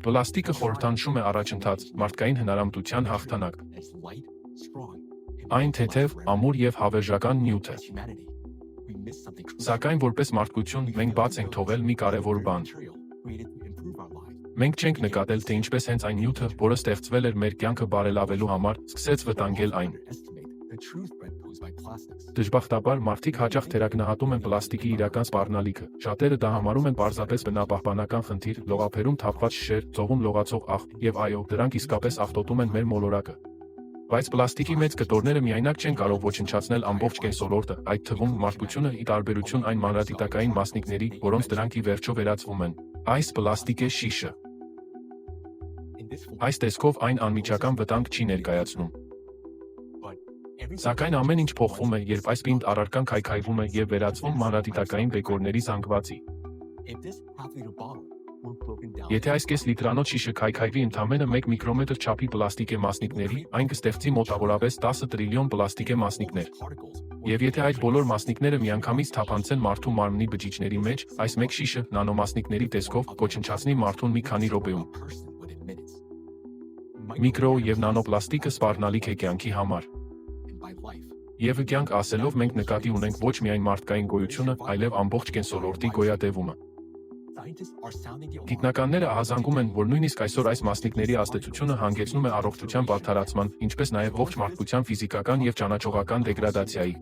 Պլաստիկը խորհրդանշում է առաջընթաց, մարդկային հնարամտության հաղթանակ։ Այն թեթև, ամուր և հավերժական նյութ է։ Սակայն որպես մարդկություն մենք բաց ենք թողել մի կարևոր բան։ Մենք չենք նկատել, թե ինչպես հենց այն նյութը, որը ստեղծվել էր մեր կյանքը բարելավելու համար, սկսեց վտանգել այն։ Դժբախտաբար մարդիկ հաճախ թերագնահատում են պլաստիկի իրական սպառնալիքը։ Շատերը դա համարում են պարզապես բնապահպանական խնդիր, լողափերում թափված շշեր, ծովում լողացող աղ, և այո, դրանք իսկապես աղտոտում են մեր մոլորակը։ Բայց պլաստիկի մեծ կտորները միայնակ չեն կարող ոչնչացնել ամբողջ կենսոլորտը, այդ թվում մարդկությունը ի տարբերություն այն մանրադիտակային մասնիկների, որոնց դրանք ի վերջո վերածվում են։ Այս պլաստիկ է շիշը։ Այս տեսքով այն անմիջական վտանգ չի ներկայացնում։ Սակայն ամեն ինչ փոխվում է, երբ այս պինդ առարկան քայքայվում է և վերածվում մանրադիտակային բեկորների զանգվածի։ Եթե այս կես լիտրանոց շիշը քայքայվի ընդամենը 1 միկրոմետր չափի պլաստիկե մասնիկների, այն կստեղծի մոտավորապես 10 տրիլիոն պլաստիկե մասնիկներ։ Եվ եթե այդ բոլոր մասնիկները միանգամից թափանցեն մարդու մարմնի բջիջների մեջ, այս մեկ շիշը, նանոմասնիկների տեսքով, կոչնչացնի մարդուն մի քանի րոպեում։ Միկրո և նանոպլաստիկը սպառնալիք է կյանքի համար։ Եվ կյանք ասելով մենք նկատի ունենք ոչ միայն մարդկային գոյությունը, այլև ամբողջ կենսոլորտի գոյատևումը։ Գիտնականները ահազանգում են, որ նույնիսկ այսօր այս մասնիկների ազդեցությունը հանգեցնում է առողջության բարդարացման, ինչպես նաև ողջ մարդկության ֆիզիկական և ճանաչողական դեգրադացիայի։